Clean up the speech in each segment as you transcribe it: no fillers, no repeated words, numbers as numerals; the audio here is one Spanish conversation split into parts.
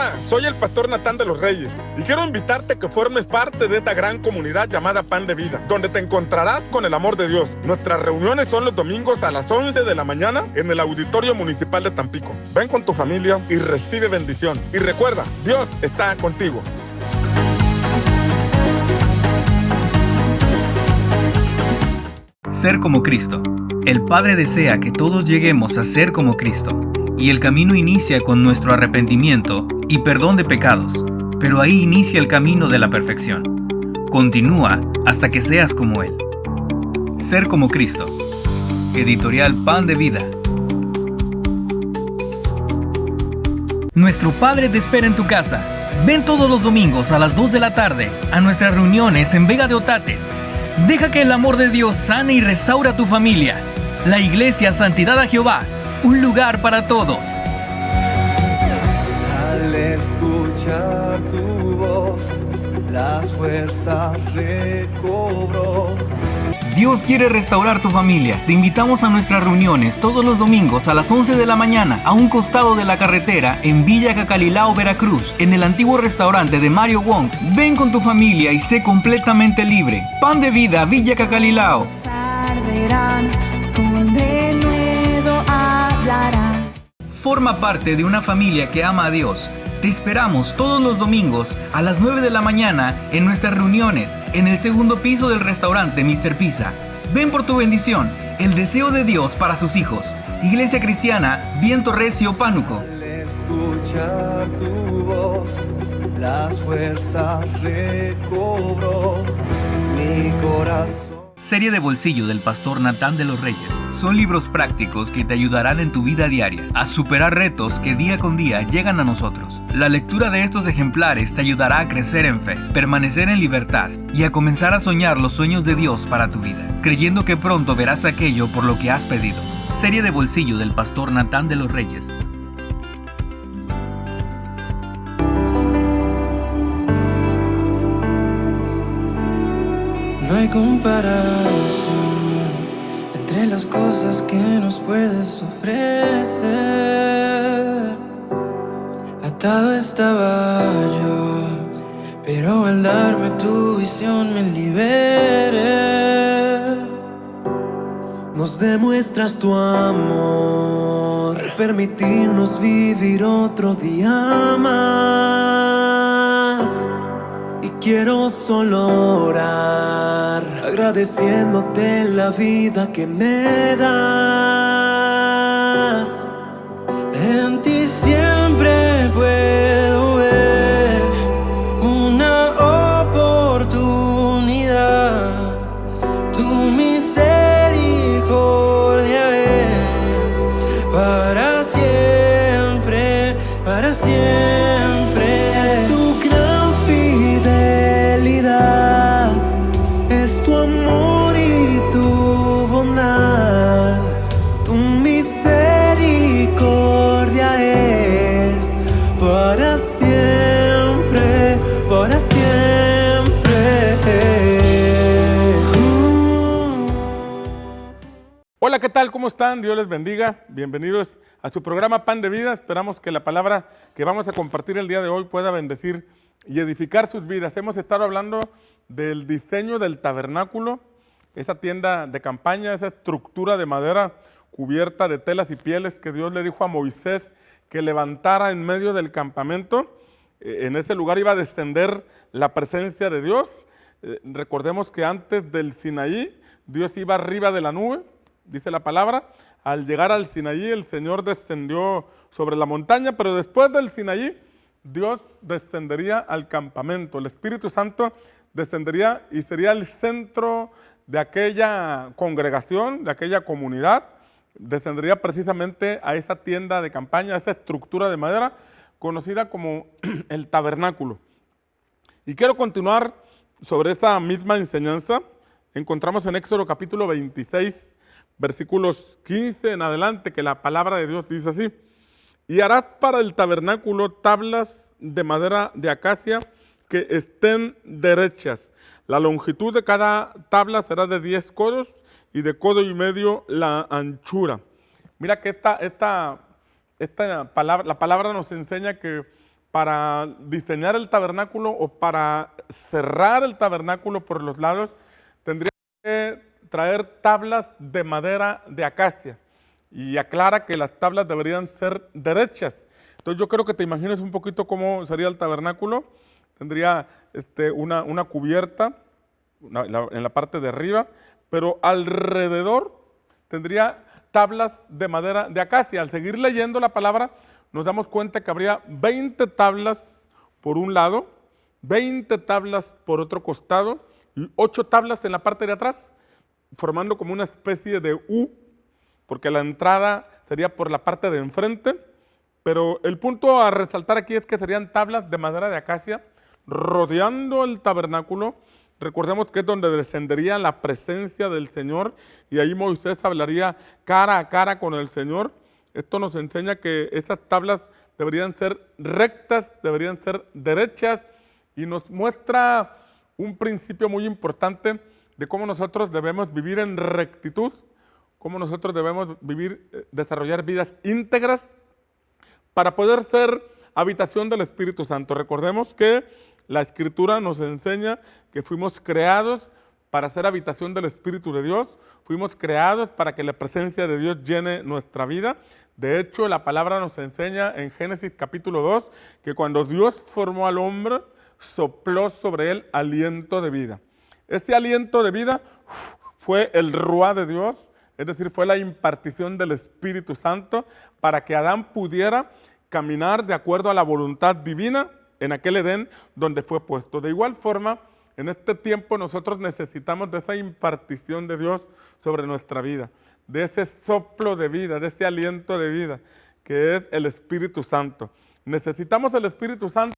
Hola, soy el pastor Natán de los Reyes y quiero invitarte a que formes parte de esta gran comunidad llamada Pan de Vida, donde te encontrarás con el amor de Dios. Nuestras reuniones son los domingos a las 11 de la mañana en el Auditorio Municipal de Tampico. Ven con tu familia y recibe bendición. Y recuerda, Dios está contigo. Ser como Cristo. El Padre desea que todos lleguemos a ser como Cristo, y el camino inicia con nuestro arrepentimiento y perdón de pecados, pero ahí inicia el camino de la perfección. Continúa hasta que seas como Él. Ser como Cristo. Editorial Pan de Vida. Nuestro Padre te espera en tu casa. Ven todos los domingos a las 2 de la tarde a nuestras reuniones en Vega de Otates. Deja que el amor de Dios sane y restaura tu familia. La Iglesia Santidad a Jehová, un lugar para todos. Al escuchar tu voz, las fuerzas recobró. Dios quiere restaurar tu familia. Te invitamos a nuestras reuniones todos los domingos a las 11 de la mañana a un costado de la carretera en Villa Cacalilao, Veracruz, en el antiguo restaurante de Mario Wong. Ven con tu familia y sé completamente libre. Pan de Vida, Villa Cacalilao. Forma parte de una familia que ama a Dios. Te esperamos todos los domingos a las 9 de la mañana en nuestras reuniones en el segundo piso del restaurante Mr. Pizza. Ven por tu bendición, el deseo de Dios para sus hijos. Iglesia Cristiana Viento Recio, Pánuco. Al escuchar tu voz, las fuerzas recobró mi corazón. Serie de bolsillo del pastor Natán de los Reyes. Son libros prácticos que te ayudarán en tu vida diaria a superar retos que día con día llegan a nosotros. La lectura de estos ejemplares te ayudará a crecer en fe, permanecer en libertad y a comenzar a soñar los sueños de Dios para tu vida, creyendo que pronto verás aquello por lo que has pedido. Serie de bolsillo del pastor Natán de los Reyes. No hay comparación entre las cosas que nos puedes ofrecer. Atado estaba yo, pero al darme tu visión me liberé. Nos demuestras tu amor, permitirnos vivir otro día más. Y quiero solo orar, agradeciéndote la vida que me das. En ti siempre puedo ver una oportunidad. Tu misericordia es para siempre, para siempre. Es tu gran fidelidad, es tu amor y tu bondad. Tu misericordia es para siempre, para siempre. Hola, ¿qué tal? ¿Cómo están? Dios les bendiga. Bienvenidos a su programa Pan de Vida. Esperamos que la palabra que vamos a compartir el día de hoy pueda bendecir y edificar sus vidas. Hemos estado hablando del diseño del tabernáculo, esa tienda de campaña, esa estructura de madera cubierta de telas y pieles que Dios le dijo a Moisés que levantara en medio del campamento. En ese lugar iba a descender la presencia de Dios. Recordemos que antes del Sinaí, Dios iba arriba de la nube, dice la palabra. Al llegar al Sinaí, el Señor descendió sobre la montaña, pero después del Sinaí, Dios descendería al campamento. El Espíritu Santo descendería y sería el centro de aquella congregación, de aquella comunidad. Descendería precisamente a esa tienda de campaña, a esa estructura de madera conocida como el tabernáculo. Y quiero continuar sobre esa misma enseñanza. Encontramos en Éxodo capítulo 26, versículos 15 en adelante, que la palabra de Dios dice así: y harás para el tabernáculo tablas de madera de acacia que estén derechas. La longitud de cada tabla será de 10 codos y de codo y medio la anchura. Mira que esta palabra, la palabra nos enseña que para diseñar el tabernáculo o para cerrar el tabernáculo por los lados, tendría que traer tablas de madera de acacia. Y aclara que las tablas deberían ser derechas. Entonces yo creo que te imagines un poquito cómo sería el tabernáculo. Tendría una cubierta en la parte de arriba, pero alrededor tendría tablas de madera de acacia. Al seguir leyendo la palabra, nos damos cuenta que habría 20 tablas por un lado, 20 tablas por otro costado y 8 tablas en la parte de atrás, formando como una especie de U, porque la entrada sería por la parte de enfrente. Pero el punto a resaltar aquí es que serían tablas de madera de acacia rodeando el tabernáculo. Recordemos que es donde descendería la presencia del Señor y ahí Moisés hablaría cara a cara con el Señor. Esto nos enseña que esas tablas deberían ser rectas, deberían ser derechas y nos muestra un principio muy importante de cómo nosotros debemos vivir en rectitud, cómo nosotros debemos vivir, desarrollar vidas íntegras para poder ser habitación del Espíritu Santo. Recordemos que la Escritura nos enseña que fuimos creados para ser habitación del Espíritu de Dios, fuimos creados para que la presencia de Dios llene nuestra vida. De hecho, la palabra nos enseña en Génesis capítulo 2 que cuando Dios formó al hombre, sopló sobre él aliento de vida. Este aliento de vida fue el ruá de Dios, es decir, fue la impartición del Espíritu Santo para que Adán pudiera caminar de acuerdo a la voluntad divina en aquel Edén donde fue puesto. De igual forma, en este tiempo nosotros necesitamos de esa impartición de Dios sobre nuestra vida, de ese soplo de vida, de ese aliento de vida que es el Espíritu Santo. Necesitamos el Espíritu Santo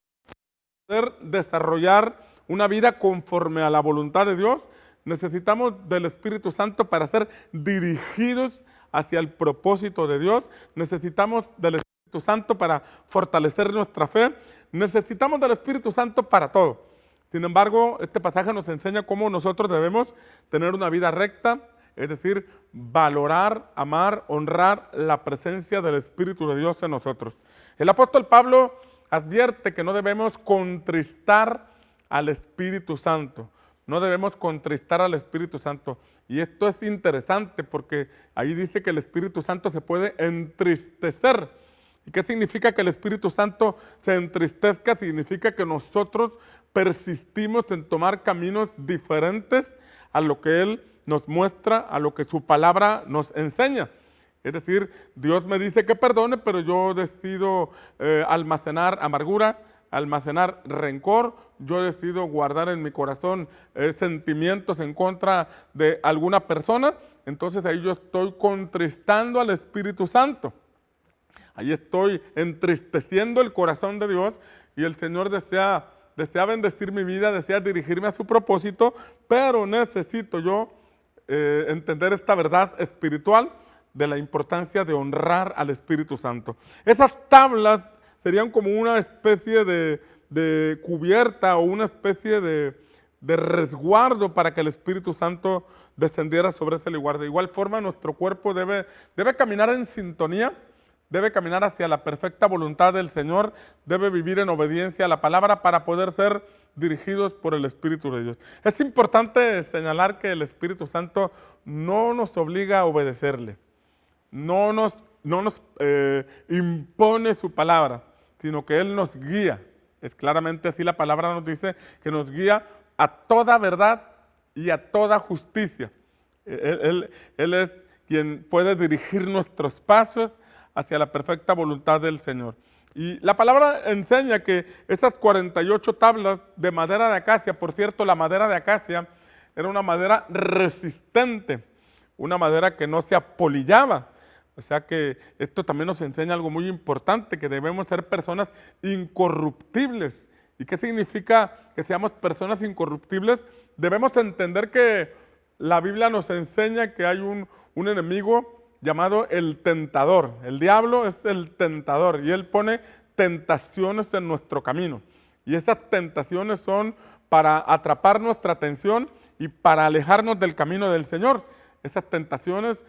para poder desarrollar una vida conforme a la voluntad de Dios. Necesitamos del Espíritu Santo para ser dirigidos hacia el propósito de Dios. Necesitamos del Espíritu Santo para fortalecer nuestra fe. Necesitamos del Espíritu Santo para todo. Sin embargo, este pasaje nos enseña cómo nosotros debemos tener una vida recta, es decir, valorar, amar, honrar la presencia del Espíritu de Dios en nosotros. El apóstol Pablo advierte que no debemos contristar al Espíritu Santo. No debemos contristar al Espíritu Santo. Y esto es interesante porque ahí dice que el Espíritu Santo se puede entristecer. ¿Y qué significa que el Espíritu Santo se entristezca? Significa que nosotros persistimos en tomar caminos diferentes a lo que Él nos muestra, a lo que su palabra nos enseña. Es decir, Dios me dice que perdone, pero yo decido almacenar amargura, almacenar rencor, yo decido guardar en mi corazón sentimientos en contra de alguna persona, entonces ahí yo estoy contristando al Espíritu Santo. Ahí estoy entristeciendo el corazón de Dios y el Señor desea bendecir mi vida, desea dirigirme a su propósito, pero necesito yo entender esta verdad espiritual de la importancia de honrar al Espíritu Santo. Esas tablas serían como una especie de cubierta o una especie de resguardo para que el Espíritu Santo descendiera sobre ese lugar. De igual forma, nuestro cuerpo debe caminar en sintonía, debe caminar hacia la perfecta voluntad del Señor, debe vivir en obediencia a la palabra para poder ser dirigidos por el Espíritu de Dios. Es importante señalar que el Espíritu Santo no nos obliga a obedecerle, no nos impone su palabra, sino que Él nos guía. Es claramente así la palabra nos dice que nos guía a toda verdad y a toda justicia. Él es quien puede dirigir nuestros pasos hacia la perfecta voluntad del Señor. Y la palabra enseña que estas 48 tablas de madera de acacia, por cierto, la madera de acacia era una madera resistente, una madera que no se apolillaba. O sea que esto también nos enseña algo muy importante, que debemos ser personas incorruptibles. ¿Y qué significa que seamos personas incorruptibles? Debemos entender que la Biblia nos enseña que hay un enemigo llamado el tentador. El diablo es el tentador y él pone tentaciones en nuestro camino. Y esas tentaciones son para atrapar nuestra atención y para alejarnos del camino del Señor. Esas tentaciones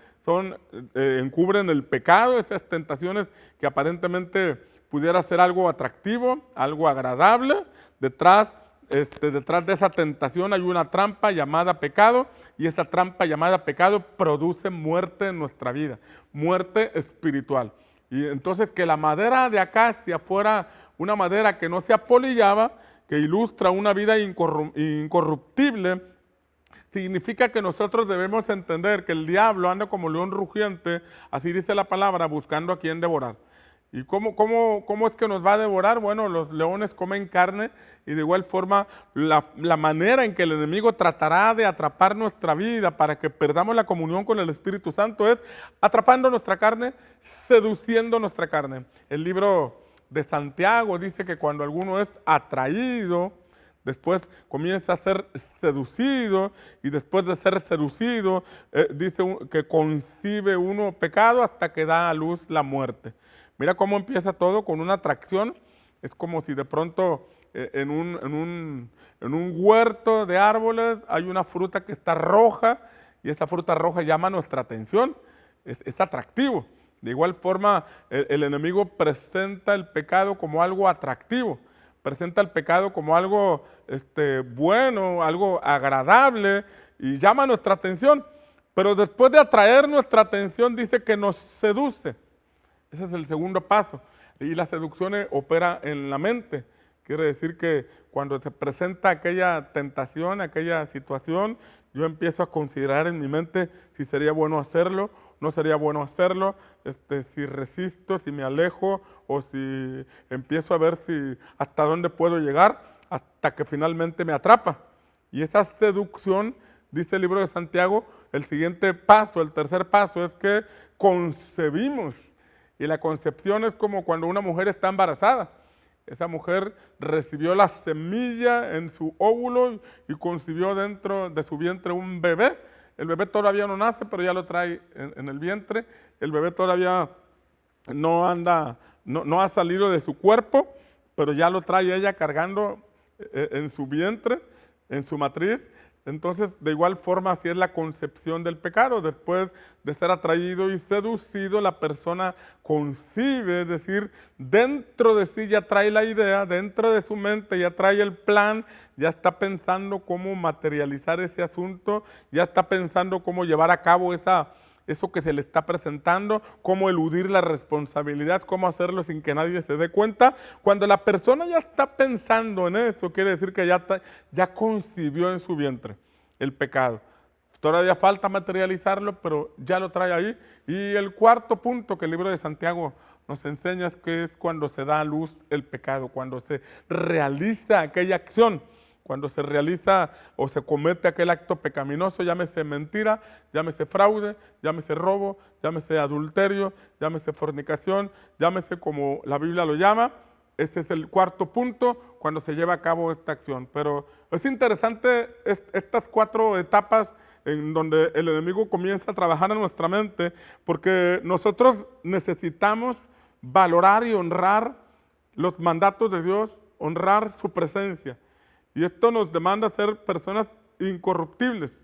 encubren el pecado, esas tentaciones que aparentemente pudiera ser algo atractivo, algo agradable. Detrás de esa tentación hay una trampa llamada pecado, y esa trampa llamada pecado produce muerte en nuestra vida, muerte espiritual. Y entonces que la madera de acacia fuera una madera que no se apolillaba, que ilustra una vida incorruptible, significa que nosotros debemos entender que el diablo anda como león rugiente, así dice la palabra, buscando a quien devorar. ¿Y cómo es que nos va a devorar? Bueno, los leones comen carne, y de igual forma la manera en que el enemigo tratará de atrapar nuestra vida para que perdamos la comunión con el Espíritu Santo es atrapando nuestra carne, seduciendo nuestra carne. El libro de Santiago dice que cuando alguno es atraído, después comienza a ser seducido, y después de ser seducido, dice que concibe uno pecado hasta que da a luz la muerte. Mira cómo empieza todo con una atracción. Es como si de pronto en un huerto de árboles hay una fruta que está roja, y esa fruta roja llama nuestra atención. Es atractivo. De igual forma, el enemigo presenta el pecado como algo atractivo. Presenta el pecado como algo bueno, algo agradable, y llama nuestra atención. Pero después de atraer nuestra atención, dice que nos seduce. Ese es el segundo paso. Y la seducción opera en la mente. Quiere decir que cuando se presenta aquella tentación, aquella situación, yo empiezo a considerar en mi mente si sería bueno hacerlo, no sería bueno hacerlo, si resisto, si me alejo, o si empiezo a ver hasta dónde puedo llegar, hasta que finalmente me atrapa. Y esa seducción, dice el libro de Santiago, el siguiente paso, el tercer paso, es que concebimos. Y la concepción es como cuando una mujer está embarazada. Esa mujer recibió la semilla en su óvulo y concibió dentro de su vientre un bebé. El bebé todavía no nace, pero ya lo trae en el vientre. El bebé todavía no ha salido de su cuerpo, pero ya lo trae ella cargando en su vientre, en su matriz. Entonces, de igual forma, así es la concepción del pecado. Después de ser atraído y seducido, la persona concibe, es decir, dentro de sí ya trae la idea, dentro de su mente ya trae el plan, ya está pensando cómo materializar ese asunto, ya está pensando cómo llevar a cabo eso que se le está presentando, cómo eludir la responsabilidad, cómo hacerlo sin que nadie se dé cuenta. Cuando la persona ya está pensando en eso, quiere decir que ya concibió en su vientre el pecado. Todavía falta materializarlo, pero ya lo trae ahí. Y el cuarto punto que el libro de Santiago nos enseña es que es cuando se da a luz el pecado, cuando se realiza aquella acción, cuando se realiza o se comete aquel acto pecaminoso, llámese mentira, llámese fraude, llámese robo, llámese adulterio, llámese fornicación, llámese como la Biblia lo llama. Este es el cuarto punto, cuando se lleva a cabo esta acción. Pero es interesante estas 4 etapas en donde el enemigo comienza a trabajar en nuestra mente, porque nosotros necesitamos valorar y honrar los mandatos de Dios, honrar su presencia. Y esto nos demanda ser personas incorruptibles.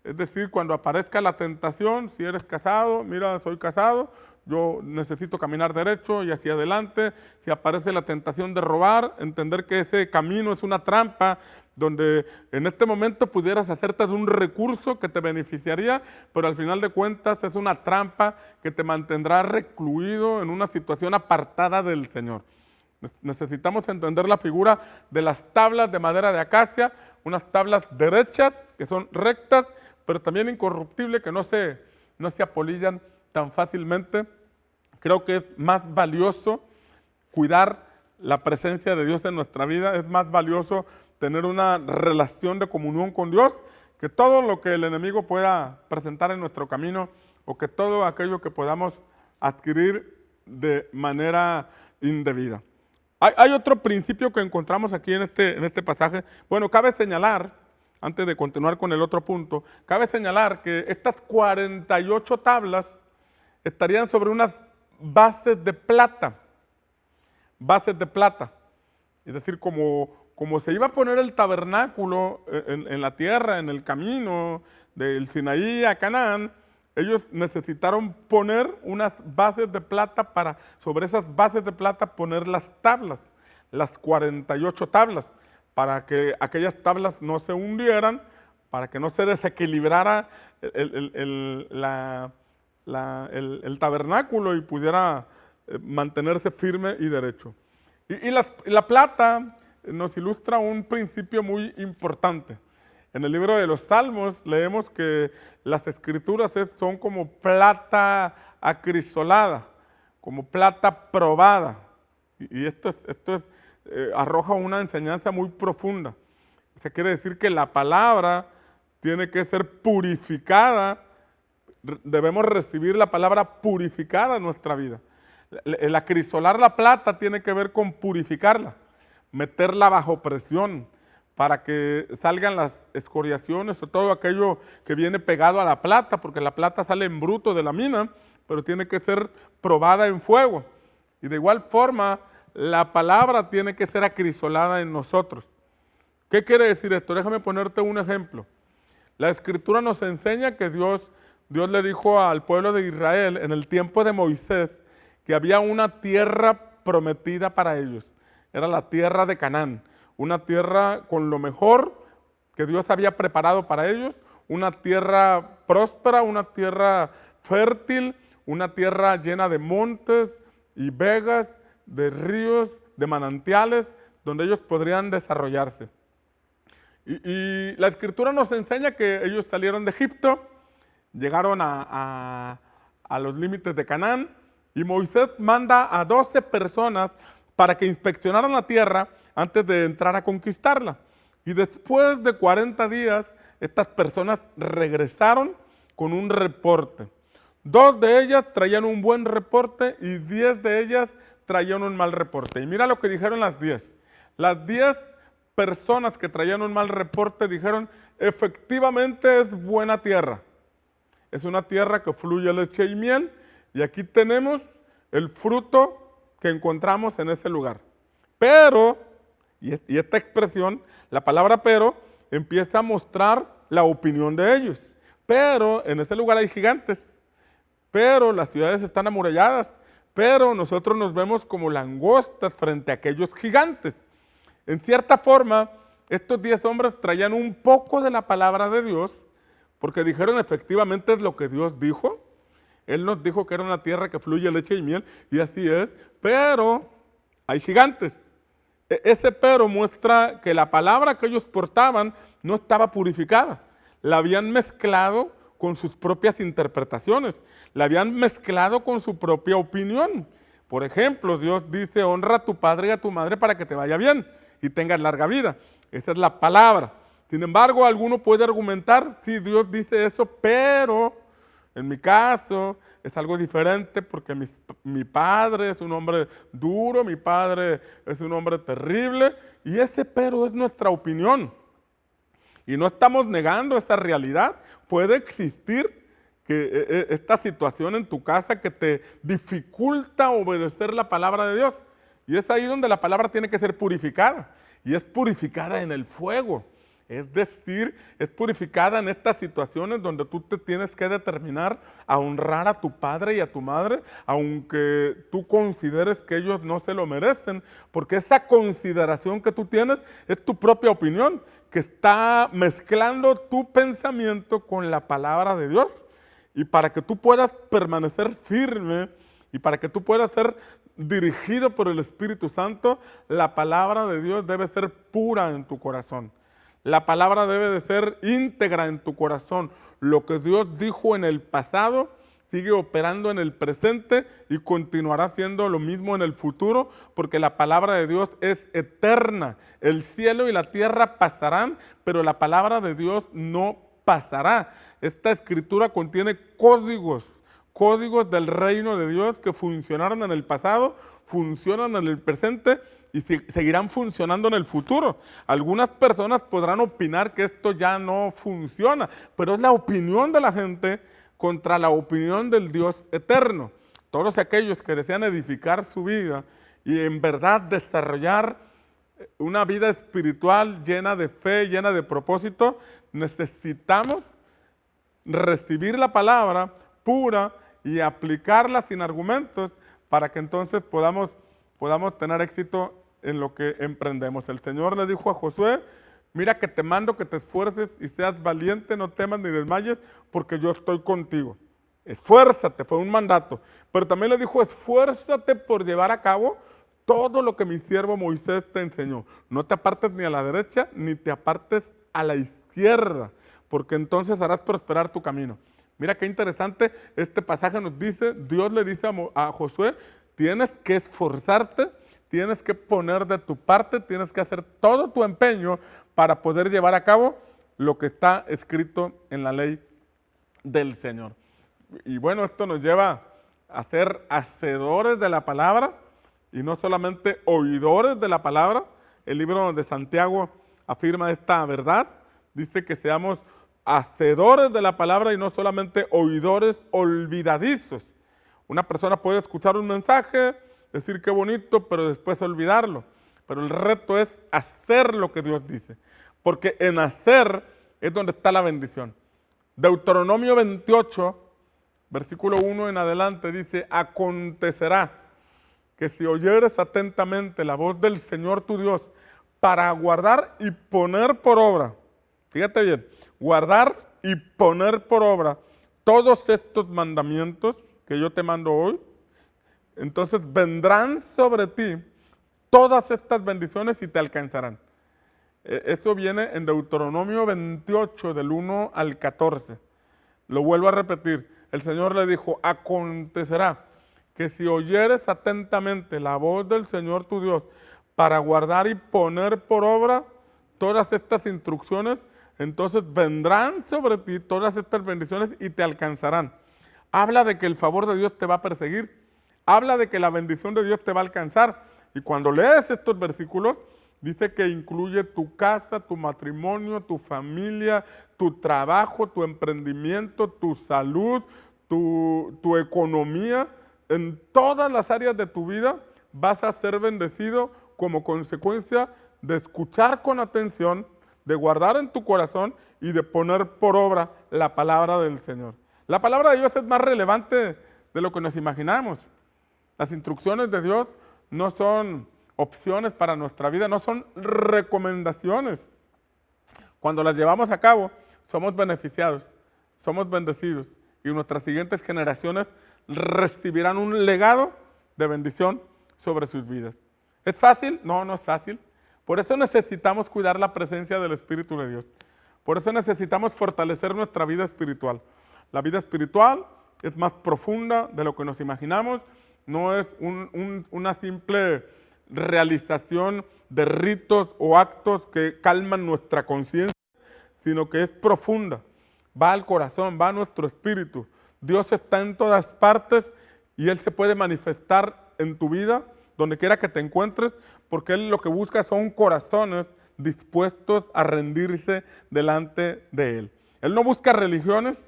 Es decir, cuando aparezca la tentación, si eres casado, mira, soy casado, yo necesito caminar derecho y hacia adelante. Si aparece la tentación de robar, entender que ese camino es una trampa donde en este momento pudieras hacerte de un recurso que te beneficiaría, pero al final de cuentas es una trampa que te mantendrá recluido en una situación apartada del Señor. Necesitamos entender la figura de las tablas de madera de acacia, unas tablas derechas, que son rectas, pero también incorruptibles, que no se apolillan tan fácilmente. Creo que es más valioso cuidar la presencia de Dios en nuestra vida, es más valioso tener una relación de comunión con Dios que todo lo que el enemigo pueda presentar en nuestro camino, o que todo aquello que podamos adquirir de manera indebida. Hay otro principio que encontramos aquí en este pasaje. Bueno, cabe señalar, antes de continuar con el otro punto, cabe señalar que estas 48 tablas estarían sobre unas bases de plata. Bases de plata. Es decir, como se iba a poner el tabernáculo en la tierra, en el camino del Sinaí a Canaán, ellos necesitaron poner unas bases de plata para, sobre esas bases de plata, poner las tablas, las 48 tablas, para que aquellas tablas no se hundieran, para que no se desequilibrara el tabernáculo y pudiera mantenerse firme y derecho. Y la plata nos ilustra un principio muy importante. En el libro de los Salmos leemos que las escrituras son como plata acrisolada, como plata probada. Y esto arroja una enseñanza muy profunda. O sea, quiere decir que la palabra tiene que ser purificada. Debemos recibir la palabra purificada en nuestra vida. El acrisolar la plata tiene que ver con purificarla, meterla bajo presión para que salgan las escoriaciones o todo aquello que viene pegado a la plata, porque la plata sale en bruto de la mina, pero tiene que ser probada en fuego. Y de igual forma, la palabra tiene que ser acrisolada en nosotros. ¿Qué quiere decir esto? Déjame ponerte un ejemplo. La Escritura nos enseña que Dios le dijo al pueblo de Israel en el tiempo de Moisés que había una tierra prometida para ellos. Era la tierra de Canaán, una tierra con lo mejor que Dios había preparado para ellos, una tierra próspera, una tierra fértil, una tierra llena de montes y vegas, de ríos, de manantiales, donde ellos podrían desarrollarse. Y la Escritura nos enseña que ellos salieron de Egipto, llegaron a los límites de Canaán, y Moisés manda a 12 personas para que inspeccionaran la tierra antes de entrar a conquistarla. Y después de 40 días, estas personas regresaron con un reporte. 2 de ellas traían un buen reporte y 10 de ellas traían un mal reporte. Y mira lo que dijeron las 10. Las 10 personas que traían un mal reporte dijeron, efectivamente es buena tierra. Es una tierra que fluye leche y miel, y aquí tenemos el fruto que encontramos en ese lugar. Pero, y esta expresión, la palabra pero, empieza a mostrar la opinión de ellos. Pero en ese lugar hay gigantes, pero las ciudades están amuralladas, pero nosotros nos vemos como langostas frente a aquellos gigantes. En cierta forma, estos 10 hombres traían un poco de la palabra de Dios, porque dijeron efectivamente es lo que Dios dijo. Él nos dijo que era una tierra que fluye leche y miel, y así es, pero hay gigantes. Ese pero muestra que la palabra que ellos portaban no estaba purificada. La habían mezclado con sus propias interpretaciones, la habían mezclado con su propia opinión. Por ejemplo, Dios dice, honra a tu padre y a tu madre para que te vaya bien y tengas larga vida. Esa es la palabra. Sin embargo, alguno puede argumentar, sí, Dios dice eso, pero en mi caso es algo diferente porque mi padre es un hombre duro, mi padre es un hombre terrible, y ese pero es nuestra opinión. Y no estamos negando esa realidad. Puede existir que esta situación en tu casa que te dificulta obedecer la palabra de Dios. Y es ahí donde la palabra tiene que ser purificada. Y es purificada en el fuego. Es decir, es purificada en estas situaciones donde tú te tienes que determinar a honrar a tu padre y a tu madre, aunque tú consideres que ellos no se lo merecen, porque esa consideración que tú tienes es tu propia opinión, que está mezclando tu pensamiento con la palabra de Dios. Y para que tú puedas permanecer firme y para que tú puedas ser dirigido por el Espíritu Santo, la palabra de Dios debe ser pura en tu corazón. La palabra debe de ser íntegra en tu corazón. Lo que Dios dijo en el pasado sigue operando en el presente y continuará siendo lo mismo en el futuro, porque la palabra de Dios es eterna. El cielo y la tierra pasarán, pero la palabra de Dios no pasará. Esta escritura contiene códigos del reino de Dios que funcionaron en el pasado, funcionan en el presente y seguirán funcionando en el futuro. Algunas personas podrán opinar que esto ya no funciona, pero es la opinión de la gente contra la opinión del Dios eterno. Todos aquellos que desean edificar su vida y en verdad desarrollar una vida espiritual llena de fe, llena de propósito, necesitamos recibir la palabra pura y aplicarla sin argumentos para que entonces podamos tener éxito en lo que emprendemos. El Señor le dijo a Josué: mira que te mando que te esfuerces y seas valiente, no temas ni desmayes, porque yo estoy contigo. Esfuérzate, fue un mandato. Pero también le dijo: esfuérzate por llevar a cabo todo lo que mi siervo Moisés te enseñó. No te apartes ni a la derecha, ni te apartes a la izquierda, porque entonces harás prosperar tu camino. Mira qué interesante, este pasaje nos dice, Dios le dice a Josué: tienes que esforzarte, tienes que poner de tu parte, tienes que hacer todo tu empeño para poder llevar a cabo lo que está escrito en la ley del Señor. Y bueno, esto nos lleva a ser hacedores de la palabra y no solamente oidores de la palabra. El libro de Santiago afirma esta verdad, dice que seamos hacedores de la palabra y no solamente oidores olvidadizos. Una persona puede escuchar un mensaje, decir qué bonito, pero después olvidarlo. Pero el reto es hacer lo que Dios dice, porque en hacer es donde está la bendición. Deuteronomio 28, versículo 1 en adelante dice: acontecerá que si oyeres atentamente la voz del Señor tu Dios para guardar y poner por obra, fíjate bien, guardar y poner por obra todos estos mandamientos que yo te mando hoy, entonces vendrán sobre ti todas estas bendiciones y te alcanzarán. Eso viene en Deuteronomio 28, del 1 al 14. Lo vuelvo a repetir. El Señor le dijo: acontecerá que si oyeres atentamente la voz del Señor tu Dios para guardar y poner por obra todas estas instrucciones, entonces vendrán sobre ti todas estas bendiciones y te alcanzarán. Habla de que el favor de Dios te va a perseguir. Habla de que la bendición de Dios te va a alcanzar. Y cuando lees estos versículos, dice que incluye tu casa, tu matrimonio, tu familia, tu trabajo, tu emprendimiento, tu salud, tu economía. En todas las áreas de tu vida vas a ser bendecido como consecuencia de escuchar con atención, de guardar en tu corazón y de poner por obra la palabra del Señor. La palabra de Dios es más relevante de lo que nos imaginamos. Las instrucciones de Dios no son opciones para nuestra vida, no son recomendaciones. Cuando las llevamos a cabo, somos beneficiados, somos bendecidos y nuestras siguientes generaciones recibirán un legado de bendición sobre sus vidas. ¿Es fácil? No, no es fácil. Por eso necesitamos cuidar la presencia del Espíritu de Dios. Por eso necesitamos fortalecer nuestra vida espiritual. La vida espiritual es más profunda de lo que nos imaginamos. No es una simple realización de ritos o actos que calman nuestra conciencia, sino que es profunda. Va al corazón, va a nuestro espíritu. Dios está en todas partes y Él se puede manifestar en tu vida, donde quiera que te encuentres, porque Él lo que busca son corazones dispuestos a rendirse delante de Él. Él no busca religiones,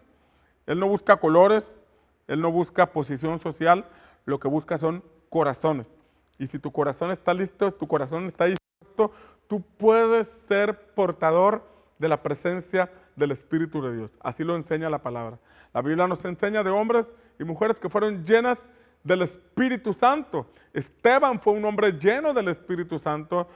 Él no busca colores, Él no busca posición social, lo que busca son corazones. Y si tu corazón está listo, tu corazón está dispuesto, tú puedes ser portador de la presencia del Espíritu de Dios. Así lo enseña la palabra. La Biblia nos enseña de hombres y mujeres que fueron llenas del Espíritu Santo. Esteban fue un hombre lleno del Espíritu Santo.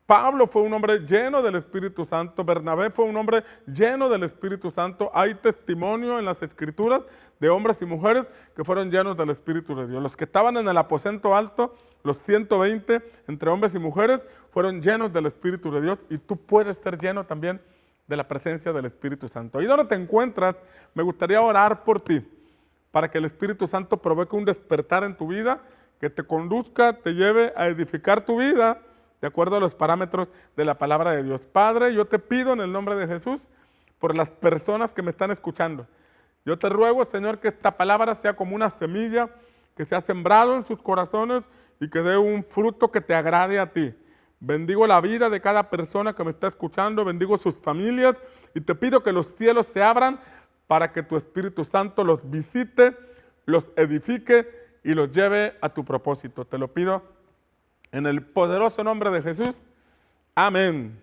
Pablo fue un hombre lleno del Espíritu Santo. Bernabé fue un hombre lleno del Espíritu Santo. Hay testimonio en las Escrituras de hombres y mujeres que fueron llenos del Espíritu de Dios. Los que estaban en el aposento alto, los 120, entre hombres y mujeres, fueron llenos del Espíritu de Dios y tú puedes ser lleno también de la presencia del Espíritu Santo. Ahí donde te encuentras, me gustaría orar por ti, para que el Espíritu Santo provoque un despertar en tu vida, que te conduzca, te lleve a edificar tu vida de acuerdo a los parámetros de la palabra de Dios. Padre, yo te pido en el nombre de Jesús por las personas que me están escuchando. Yo te ruego, Señor, que esta palabra sea como una semilla que se ha sembrado en sus corazones y que dé un fruto que te agrade a ti. Bendigo la vida de cada persona que me está escuchando, bendigo sus familias y te pido que los cielos se abran para que tu Espíritu Santo los visite, los edifique y los lleve a tu propósito. Te lo pido en el poderoso nombre de Jesús. Amén.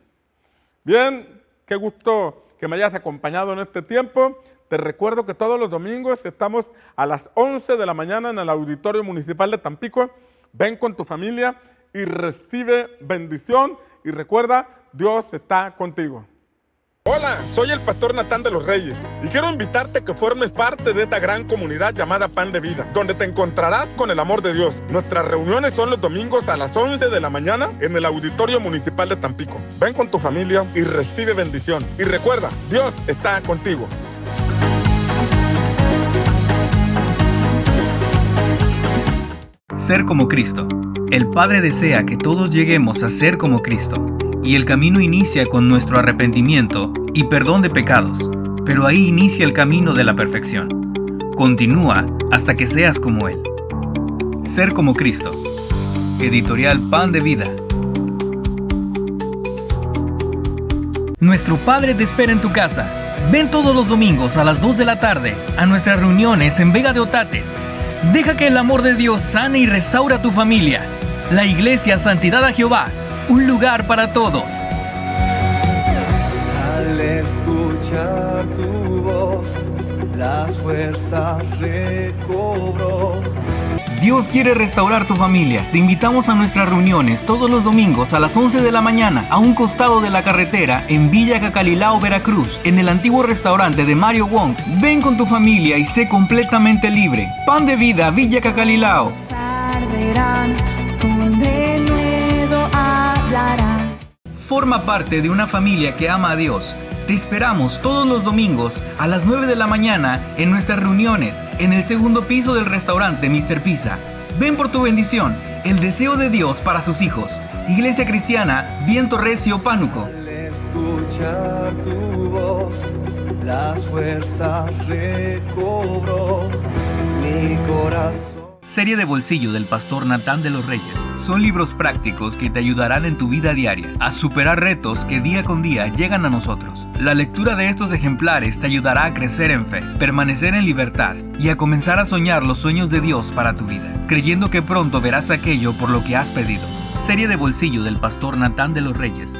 Bien, qué gusto que me hayas acompañado en este tiempo. te recuerdo que todos los domingos estamos a las 11 de la mañana en el Auditorio Municipal de Tampico. Ven con tu familia y recibe bendición. Y recuerda, Dios está contigo. Hola, soy el pastor Natán de los Reyes y quiero invitarte a que formes parte de esta gran comunidad llamada Pan de Vida, donde te encontrarás con el amor de Dios. Nuestras reuniones son los domingos a las 11 de la mañana en el Auditorio Municipal de Tampico. Ven con tu familia y recibe bendición. Y recuerda, Dios está contigo. Ser como Cristo. El Padre desea que todos lleguemos a ser como Cristo. Y el camino inicia con nuestro arrepentimiento y perdón de pecados, pero ahí inicia el camino de la perfección. Continúa hasta que seas como Él. Ser como Cristo. Editorial Pan de Vida. Nuestro Padre te espera en tu casa. Ven todos los domingos a las 2 de la tarde a nuestras reuniones en Vega de Otates. Deja que el amor de Dios sane y restaura tu familia. La Iglesia Santidad a Jehová. Un lugar para todos. Al escuchar tu voz, las fuerzas recobró. Dios quiere restaurar tu familia. Te invitamos a nuestras reuniones todos los domingos a las 11 de la mañana a un costado de la carretera en Villa Cacalilao, Veracruz, en el antiguo restaurante de Mario Wong. Ven con tu familia y sé completamente libre. Pan de Vida, Villa Cacalilao. Forma parte de una familia que ama a Dios. Te esperamos todos los domingos a las 9 de la mañana en nuestras reuniones en el segundo piso del restaurante Mr. Pizza. Ven por tu bendición, el deseo de Dios para sus hijos. Iglesia Cristiana, Viento Recio, Pánuco. Al escuchar tu voz, las fuerzas recobró mi corazón. Serie de bolsillo del pastor Natán de los Reyes. Son libros prácticos que te ayudarán en tu vida diaria a superar retos que día con día llegan a nosotros. La lectura de estos ejemplares te ayudará a crecer en fe, permanecer en libertad y a comenzar a soñar los sueños de Dios para tu vida, creyendo que pronto verás aquello por lo que has pedido. Serie de bolsillo del pastor Natán de los Reyes.